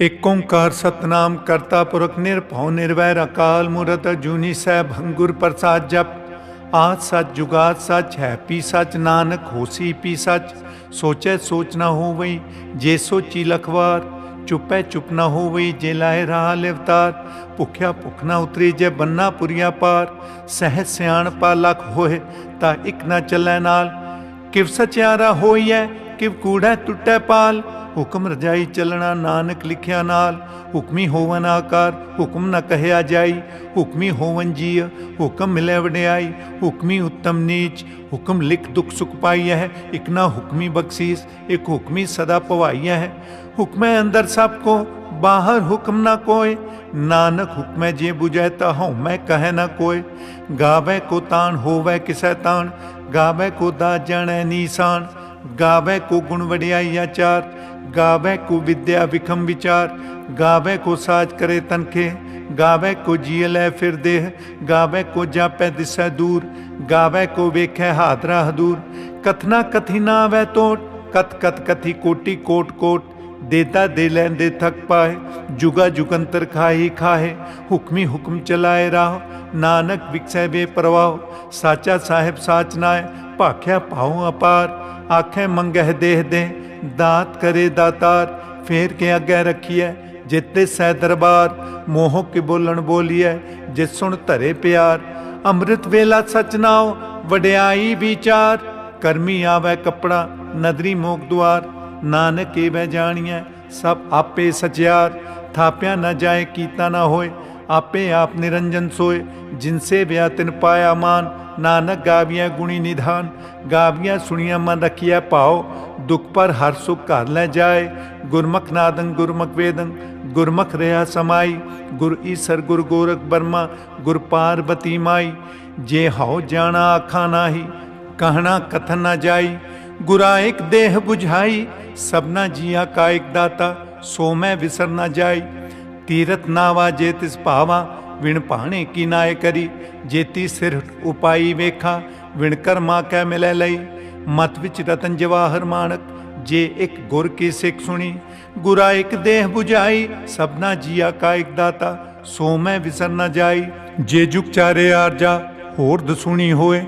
एक ओंकार सतनाम करता पुरख निरभਉ निर्वैर अकाल मूरत अजूनी सैभं गुर प्रसाद जप। आद सच जुगाद सच है पी सच नानक होसी पी सच। सोचै सोच न होवई जे सोची लखवार। चुपै चुप न होवई जे लाए राह लिवतार। भुख्या भुख न उतरी जे बन्ना पुरिया पार। सहज सियाणपा लख होए ता इक न चलै नाल। किव सचियारा होइए किव कूड़ै टुटै पाल। हुक्म रजाई चलना नानक लिखिया नाल। हुक्मी होवन आकार हुक्म न कहया जाई। हुक्मी होवन जीय हुक्म मिले वड्याई। हुक्मी उत्तम नीच हुक्म लिख दुख सुख पाई है। इक ना हुक्मी बख्शीस एक हुक्मी सदा पवाई है। हुक्मै अंदर सबको बाहर हुक्म न कोय। नानक हुक्मै जे बुझै ता मैं कहे न कोय। गावै को तान होवै किसै तान। गावै को दास जानै नीसान। गावै को गुण वड्याई आचार। गावै को विद्या विखम विचार। गावै को साज करे तनखे। गावै को जिय लै फिर देह। गावै को जापै दिसै दूर। गावै को वेखै हादरा हदूर। कथना कथी ना आवै तोट। कथ कथ कथी कोटि कोट कोट। देता दे लैंदे थक पाए। जुगा जुगंतर खाही खाहे। हुक्मी हुक्म चलाए राह। नानक विकसै बेपरवाह। साचा साहिब साच नाय भाख्या पाओ अपार। आखे मंगह देह दे दात करे दातार। फेर के अगे रखिए जिते सै दरबार। मोह के बोलन बोलिए जित सुन धरे प्यार। अमृत वेला सच नाओ वड्याई विचार। करमी आवे कपड़ा नदरी मोक द्वार। नानक एवै जानिए सब आपे सचियार। थाप्या न जाए कीता न होए आपे आप निरंजन सोए। जिनसे व्या तिन पाया मान। नानक गाविया गुणी निधान। गाविया सुनिया मन रखिया पाओ। दुख पर हर सुख घर लै जाए। गुरमुख नादं गुरमुख वेदं गुरमुख रहा समाई। गुर ईसर गुर गोरख बर्मा गुर पार्वती माई। जे हाओ जाना आखा नाही कहना कथन न जाई। गुरा एक देह बुझाई सबना जिया का एक दाता। सो मैं विसर न जाई। तीरथ नावा जे तिस भावा विण पाणे की नाय करी। जेती सिर उपाई वेखा विणकर माँ कै मिलै लई। मत विच रतन जवाहर माणक जे एक गुर की सिख सुनी। गुरा एक देह बुझाई सबना जिया का एक दाता। सो मैं विसर न जाई। जे जुग चारे आरजा होर दसुनी होए।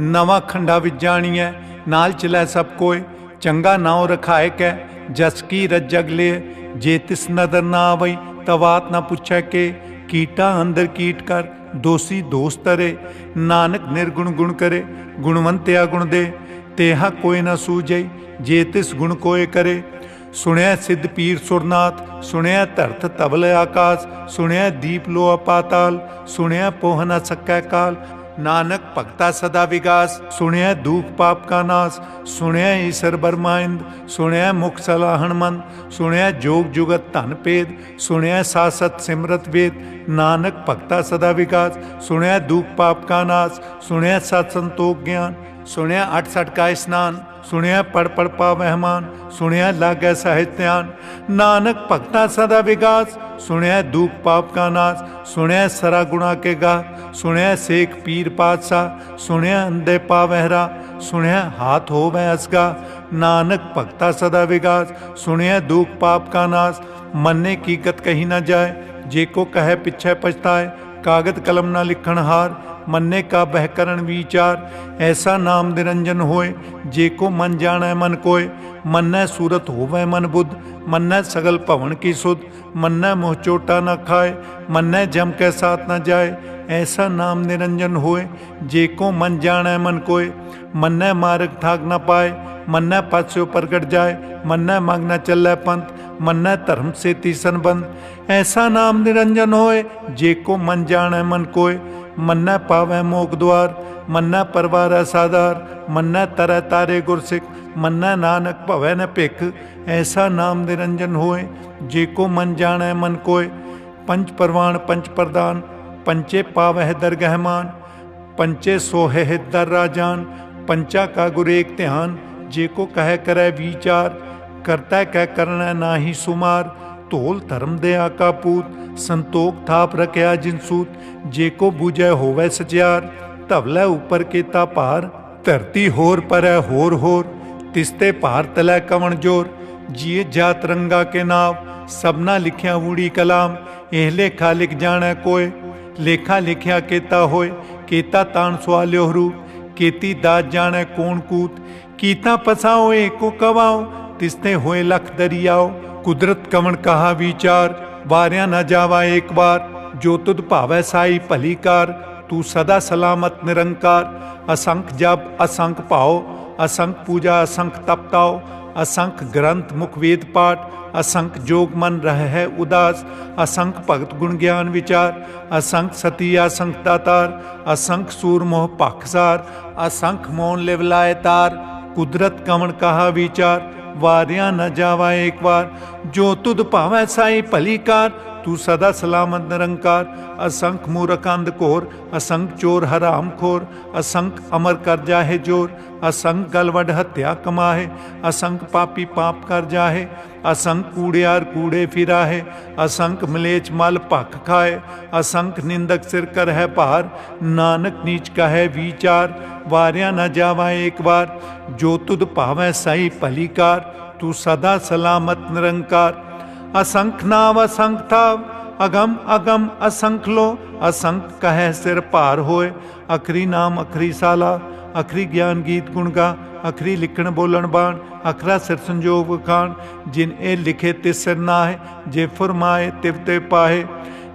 नवा खंडा विच जानिए नाल चलै सब कोय। चंगा नाव रखाए कै जस की रजग ले। जे तिस नदर ना आवई तवात न पुछै के। कीटा अंदर कीट कर दोषी दोष तरे। नानक निर्गुण गुण करे गुणवंत्या गुण दे। तेहा कोई न सूझई जे तिस गुण कोय करे। सुनया सिद्ध पीर सुरनाथ सुनया धरत तबल आकाश। सुनया दीप लोह पाताल सुनया पोह न सकै काल। नानक भगता सदा विगास सुनया दुख पाप का नाश। सुनया ईसर बरमाइंद सुनया मुख सलाहन मंद। सुनया जोग जुगत धन पेद सुनया सासत सिमरत वेद। नानक भगता सदा विकास सुनया दुख पाप का नाश। सुनया सत संतोख ज्ञान सुनया अठ सठ का स्नान। सुनया पढ़ पढ़ पावहमान सुनया लागै साहित्यान। नानक भगता सदा विकास सुनया दुख पाप का नाश। सुनया सरा गुणा के गा सुनया सेख पीर पातशाह। सुनया अंधे पावहरा सुनया हाथ हो वह असगा। नानक भगता सदा विकास सुनया दुख पाप का नाश। मन्ने की गत कही न जाए जे को कहे पिछे पछताए। कागद कलम न लिखण हार मन्ने का बहकरण विचार। ऐसा नाम निरंजन होए जे को मन जाने मन कोय। मन्नै सूरत होवै मन बुद्ध मन्नै सगल भवन की सुध। मन्नै मुँह चोटा न खाए मन्नै जम के साथ न जाए। ऐसा नाम निरंजन होए जे को मन जाने मन कोय। मन्नै मार्ग ठाक न पाए मन्नै पद से प्रगट जाए। मन्नै मग न चलै पंथ मन्नै धर्म से तीसन बंद। ऐसा नाम निरंजन होए जे को मन जाने मन कोय। मन्नै पावै मोक द्वार मन्नै परवारै साधार। मन्नै तरह तारे गुरसिख मन्नै नानक भवै न भिख। ऐसा नाम निरंजन होए जे को मन जाने मन कोय। पंच परवान पंच प्रदान पंचे पावह दरगहमान। पंचे सोहे दर राजान पंचा का गुर एक ध्यान। जे को कह करे विचार करता कह करना नाही सुमार। धोल धर्म दया का पूत संतोख थाप रखया जिनसूत। जे को बूझै होवै सचियार धवलै ऊपर केता भार। धरती होर परै होर होर तिसते भार तलै कवन जोर। जिए जात रंगा के नाव सबना लिखिया ऊड़ी कलाम, एह लेखा लिख जाने कोय। लेखा लिखिया केता होए, केता तान सवाल्यो हरू, केती दात जाने कौन कूत। कीता पसाओ एको कवाओ, तिसते होए लख दरियाओ। कुदरत कवण कहा विचार, वारिया न जावा एक बार। जो तुद भावै साई भलीकार, तू सदा सलामत निरंकार। असंख जप असंख भाव, असंख पूजा असंख तपताओ। असंख ग्रंथ मुख वेद पाठ, असंख जोग मन रह है उदास। असंख भगत गुण ज्ञान विचार, असंख सती असंख दातार। असंख सूर मोह पाखसार, असंख मौन लिवलाए तार। कुदरत कवण कहा विचार, वारिया न जावा एक बार। जो तुद भावै साई भलीकार, तू सदा सलामत निरंकार। असंख मूरख अंध घोर, असंख चोर हराम खोर। असंख अमर कर जाहे जोर, असंख गलवड हत्या कमाहे। असंख पापी पाप कर जाहे, असंख कूड़ियार कूड़े फिराहे। असंख मलेच मल भख खाए, असंख निंदक सिर कर है भार। नानक नीच कहे विचार, वारिया न जावा एक बार। जो तुद भावै साई भलीकार, तू सदा सलामत निरंकार। असंख नाव असंख थाव, अगम अगम असंख लो। असंख कहे सिर भार होए, अखरी नाम अखरी साला। अखरी ज्ञान गीत गुण गा, अखरी लिखण बोलन बाण। अखरा सिर संजोग खान, जिन ए लिखे तिस सिर नाहे। जे फुरमाए तिव ते पाहे,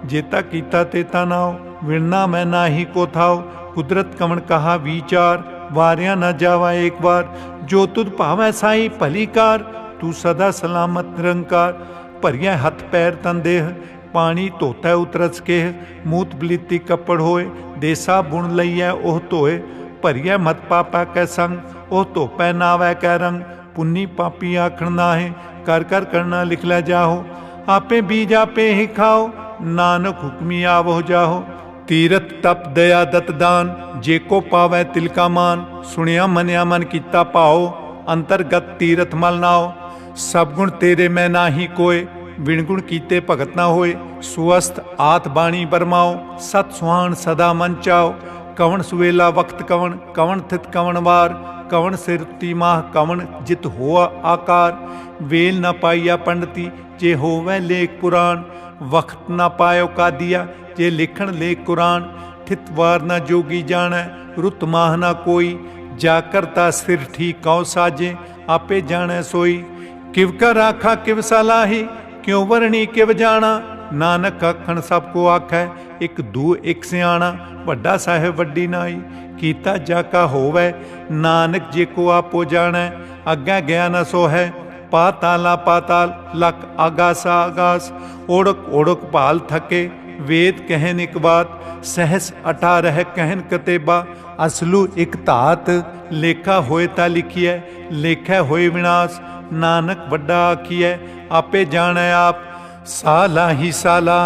जेता कीता तेता नाओ। विणना मैं नाही को थाओ, कुदरत कवण कहा विचार। वारिया न जावा एक बार। जो तुद भावै साई भलीकार, तू सदा सलामत निरंकार। भरिया हथ पैर तन देह, पानी धोता उतरस केह। मूत बलीती कपड़ होए, देसा बुण लईऐ ओह धोए। भरिया मत पापा कै संग, ओह धोपै नावै कै रंग। पुन्नी पापी आखण नाहे, कर कर करना लिख लै जाहो। आपे बीज आपे ही खाओ, नानक हुक्मी आवो जाहो। तीरथ तप दया दत दान, जेको पावै तिलका मान। सुनिया मनिया मन कीता भाओ, अंतरगत तीरथ मल नाओ। सब गुण तेरे मैं नाही कोय, विण गुण कीते भगत ना होए। सुअस्त आत बाणी बरमाओ, सत सुहान सदा मन चाओ। कवण सुवेला वक्त कवण, कवण थित कवण वार। कवण सिर तीमाह कवण जित होआ आकार। वेल न पाइया पंडिती, जे होवै लेख पुराण। वक्त न पायो कादिया, जे लिखण लेख कुरान। ठित वार न जोगी जाणै, रुत माह न कोई। जा करता सिर ठीक कौ साजे, आपे जाणै सोई। किव का राखा किव सलाही, क्यों वरणी किव जाना। नानक आखण सबको आखै, एक दू एक सियाणा। वड्डा साहिब वड्डी नाई, कीता जाका होवै। नानक जे को आपो जाणै, अग्गै गया न सो है। पाताला पाताल, लक आगासा आगास। ओढ़क ओढ़क भाल थके, वेद कहन एक बात। सहस 18 कहन कतेबा, असलू एक धात। लेखा होए ता लिखिए, लेखै होए विनाश। नानक वड्डा आखिए, आपे जाणै आप। साला ही साला,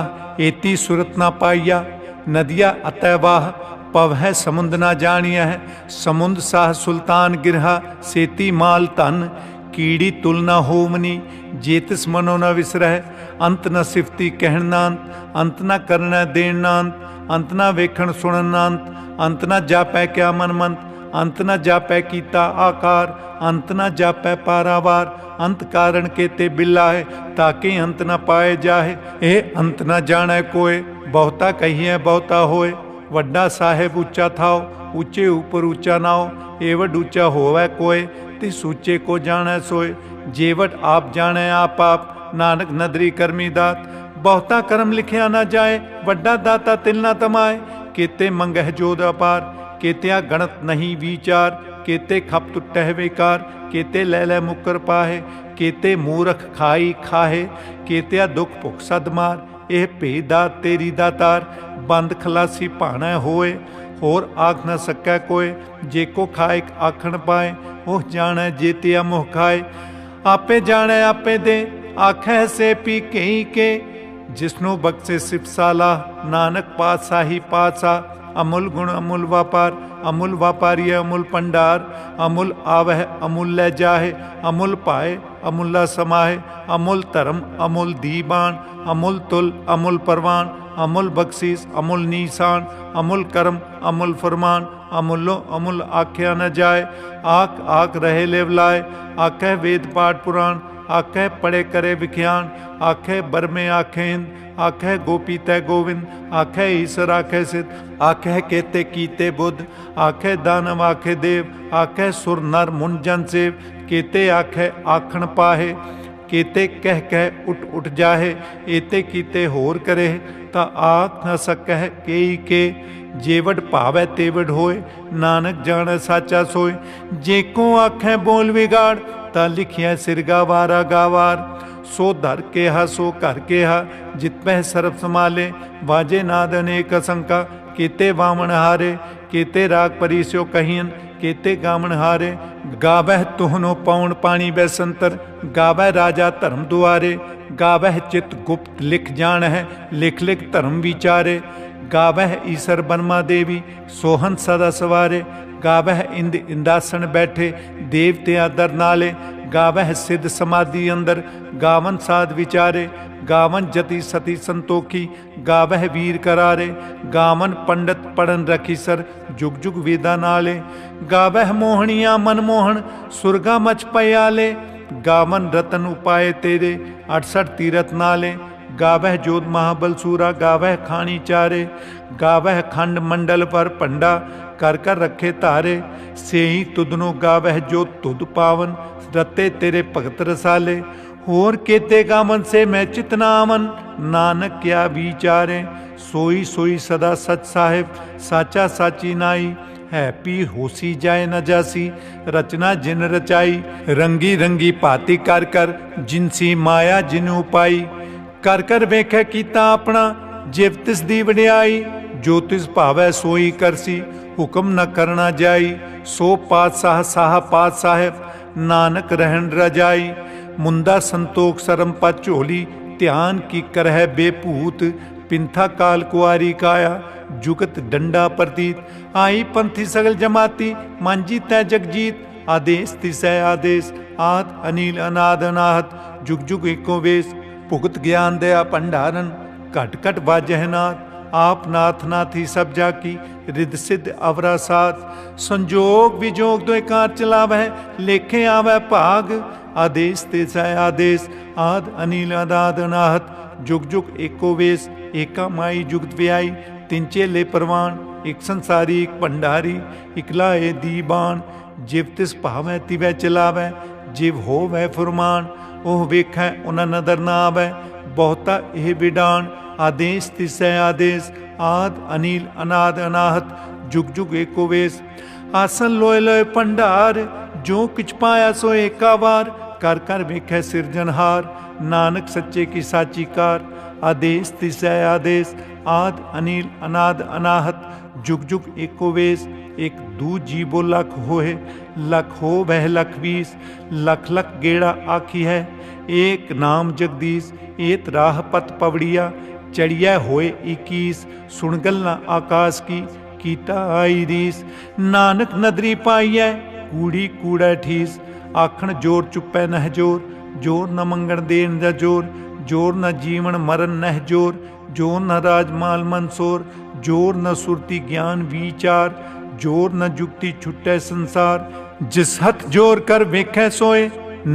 एती सुरत ना पाइया। नदिया अतैवाह, पव है समुंद ना जानिया है। समुंद साह सुल्तान गिरहा, सेती माल धन। कीड़ी तुलना होमनी, जेतिस मनो न विसरह। अंत न सिफती कहण नांत, अंत न करना देण नांत। अंत न वेखण सुणन नांत, अंत न जापै क्या मन मंत। अंत न जापै कीता आकार, अंत न जापै पारावार। अंत कारण केते बिलाए, ताकि अंत न पाए जाहे। ए अंत न जाने कोय, बहुता कहिए बहुता होए। वड्डा साहेब ऊंचा थाओ, ऊंचे ऊपर ऊंचा नाओ। एवड ऊंचा होवै कोय, तिस ऊंचे को जाने सोए। जेवट आप जाने आप आप, नानक नदरी करमी दात। बहुता कर्म लिखिया न जाए, वड्डा दाता तिल न तमाए। केते मंगह जोध अपार, केत्या गणत नहीं विचार। केते खप टुटह बेकार, केते लै लै मुकर पाहे। केते मूरख खाई खाहे, केत्या दुख भुख सद मार। एह भेद दात तेरी दातार, बंद खलासी भाणै होए। होर आख न सकै कोय, जेको खाए आखण पाए। ओह जाणै जेतिया मोह खाए, आपे जाणै आपे दे। आखै से पी कई के, जिसनो बख्शे सिपसाला। नानक पातशाही पातशाह, अमूल गुण अमूल व्यापार। अमूल व्यापारी अमूल भंडार। अमूल आवह अमूल लै जाहे, अमूल पाए अमूला समाहे। अमूल धर्म अमूल दीबान, अमूल तुल अमूल परवान। अमूल बख्शीस अमूल नीसान, अमूल कर्म अमूल फरमान। अमुलो अमुल आख्या न जाए। आख आख रहे लेवलाए, आखे वेद पाठ पुराण, आखे पढ़े करे विख्यान, आखे बरमे आखे इंद, आखे गोपी तय गोविंद, आखे ईश्वर आखे सिद्ध, आखे केते कीते बुद्ध, आखे दानव आखे देव, आखे सुर नर मुन जन सेव, केते आखे आखण पाहे, केते कह कह उठ उठ जाहे, एते कीते होर करे, ता आख न सकह केई के, जेवड भावै तेवड होए, नानक जाने साचा सोए। जेको आखे बोल विगाड़, ता लिखिया सिर गावारा गावार, सो धर के हा सो घर के हा, जित पह सर्व समाले, बाजे नाद अनेक असंका, केते वामन हारे, केते राग परिस्यो कहियन, केते गामन हारे। गावह तुहनो पौन पानी बैसंतर, गावह राजा धर्म दुआरे, गावह चित गुप्त लिख जान है, लिख लिख धर्म विचारे। गावह ईसर बर्मा देवी, सोहन सदा सवारे, गावह इंद इंदासन बैठे, देवते आदर नाले, गावह सिद्ध समाधि अंदर, गावन साध विचारे, गावन जति सती संतोखी, गावह वीर करारे, गावन पंडित पढ़न रखी सर, जुग जुग वेदा नाले, गावह मोहनिया मनमोहन, सुरगा मच पयाले, गावन रतन उपाय तेरे, 68 तीरथ नाले, गावह जोध महाबल सूरा, गावह खानी चारे, गावह खंड मंडल पर पंडा, कर कर रखे तारे, से ही तुदनो गावह जो तुद पावन, रते तेरे भगत रसाले। होर केते गावन से मैं चितना अमन, नानक क्या विचारे, सोई सोई सदा सच साहिब, साचा साची नाई, है पी होसी जाए न जासी, रचना जिन रचाई, रंगी रंगी भांति कर कर, जिनसी माया जिन उपाई, कर कर वेखै कीता अपना, जिव तिस दी वडियाई, जो तिस भावै सोई करसी, हुक्म न करना जाई, सो पातशाह साह पात साहिब, नानक रहन रजाई। मुंदा संतोख सरम पत झोली, ध्यान की करह बेपूत, पिंथा काल कुआरी काया, जुगत डंडा प्रतीत, आई पंथी सगल जमाती, मांझी तय जगजीत, आदेश तिसै आदेश, आद अनिल अनाद अनाहत, जुग जुग एको वेश, भुगत ज्ञान दया भंडारन, घट घट बाजह नाथ, आप नाथ नाथी सब जाकी, रिद सिद्ध अवरा साथ, संजोग विजोग दो कार चलावै, लेखे आवै भाग, आदेश तिसै आदेश, आद अनिल अनाद अनाहत, जुग जुग एको वेश, एका माई जुगत व्याई, तिन चेले परवान, एक संसारी एक भंडारी, इकलाए दीबान, जिव तिस भावै तिवै चलावै, जिव होवै फुरमान, ओह वेखै उना नदर ना आवै, बहुता एह विडान, आदेश तिसै आदेश, आद अनिल अनाद अनाहत, जुग जुग एको वेश। आसन लोय लोय भंडार, जो किछ पाया सो एका वार, कर कर वेखै सिरजनहार, नानक सच्चे की साची कार, आदेश तिसै आदेश, आद अनिल अनाद अनाहत, जुग जुग एको वेश। एक दू जीबो लख होए, लख हो वह लख 20, लख लख गेड़ा आखी है, एक नाम जगदीश, एत राह पत पवड़िया, चढ़िया होए 21, सुनगल न आकाश की, कीता आई रीस, नानक नदरी पाइयै, कूड़ी कूड़ा ठीस, आखण जोर चुपै नह जोर, जोर न मंगण देन दा जोर, जोर न जीवन मरण नह जोर, जोर न राजमाल मनसोर, जोर न सुरती ज्ञान विचार, जोर न जुक्ति छुट्टै संसार, जिस हथ जोर कर वेखै सोए,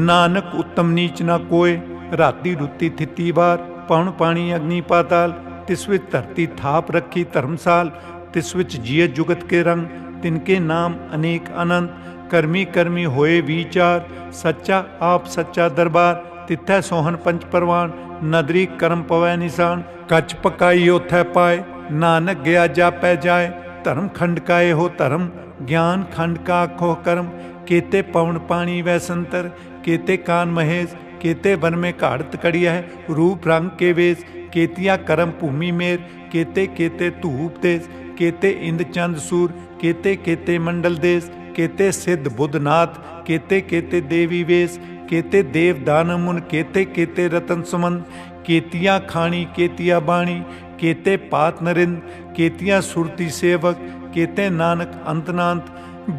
नानक उत्तम नीच न कोय, राती रुती थिती वार, पौन पानी अग्नि पाताल, तिस विच धरती थाप रखी धर्मसाल, तिस विच जिय जुगत के रंग, तिनके नाम अनेक अनंत, कर्मी कर्मी होए विचार, सच्चा आप सच्चा दरबार, तिथै सोहन पंच परवान, नदरी कर्म पवै निशान, कच पकाई ओथै पाए, नानक गया जापै जाए, धर्म खंड का हो धर्म, ज्ञान खंड का आखो कर्म, केते पवन पानी वै संतर, केते कान महेश, केते वन में घाड़त कड़िया है, रूप रंग के वेश, केतिया करम भूमि मेर, केते केते धूप देश, केते इंद चंद सूर, केते केते मंडल देश, केते सिद्ध बुद्धनाथ, केते केते देवी वेश, केते देव दान मुन, केते केते रतन सुमन, केतिया खानी केतिया बाणी, केते पात नरिंद, केतिया सुरती सेवक, केते नानक अंतनांत,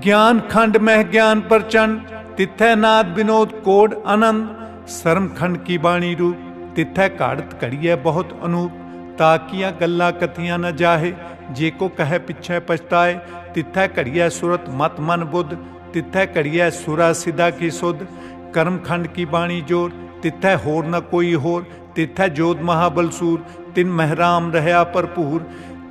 ज्ञान खंड मह ज्ञान प्रचंड, तिथै नाद विनोद कोड आनंद, शर्म खंड की बाणी रूप, तिथै काड़त कड़िए बहुत अनूप, ताकिया गल्ला कथियां न जाहे, जे को कहे पिछे पछताए, तिथै घड़िया सुरत मत मन बुद्ध, तिथै घड़िया सुरा सिदा की सुध। कर्मखंड की बाणी जोर, तिथै होर न कोई होर, तिथै जोध महाबलसूर, तिन महराम रहया भरपूर।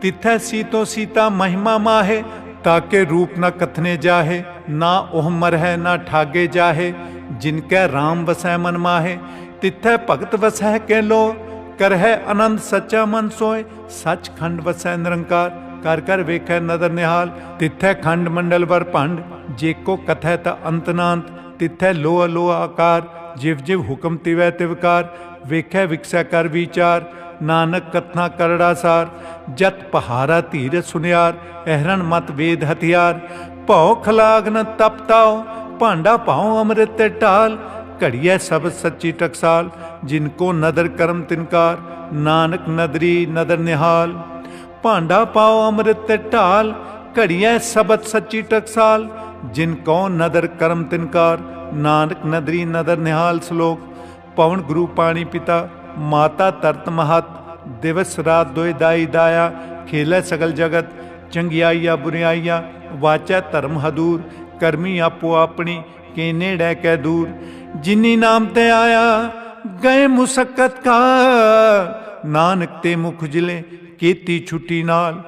तिथै सीतो सीता महिमा माहे, ताके रूप न कथने जाहे, ना ओह मरह ना ठागे जाहे, जिनकै राम वसै मन माहे। तिथै भगत वसै के लो, करहै आनंद सच्चा मन सोए, सच खंड वसै निरंकार, कर कर वेखै नदर निहाल। तिथै खंड मंडल वर भंड, जेको कथै त अंतनांत, तिथै लोह लोह आकार, जिव जिव हुक्म तिवै तिवकार। वेखै विकसै कर विचार, नानक कथना करड़ा सार। जत पहारा धीर सुनियार, एहरन मत वेद हथियार। भौ खलाग न तपताओ, भांडा पाओ अमृत टाल। घड़िया सब सच्ची टकसाल, जिनको नदर कर्म तिनकार, नानक नदरी नदर निहाल। भांडा पाओ अमृत ढाल, घड़िया सबत सच्ची टकसाल। जिनको नदर कर्म तिनकार, नानक नदरी नदर निहाल। श्लोक। पवन गुरु पाणी पिता, माता तरत महत। दिवस रात दोए दाई दाया, खेलै सगल जगत। चंगियाइया बुरियाइया, वाचै धर्म हदूर। करमी आपो अपनी, के नेड़ै कै दूर। जिनी नाम ते आया, गए मुसक्कत का। नानक ते मुख जिले, केती छुट्टी नाल।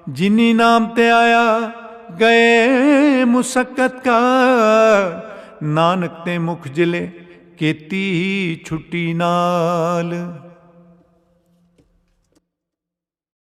जिनी नाम ते आया, गए मुसक्कत का। नानक ते मुख जिले, केती छुट्टी नाल।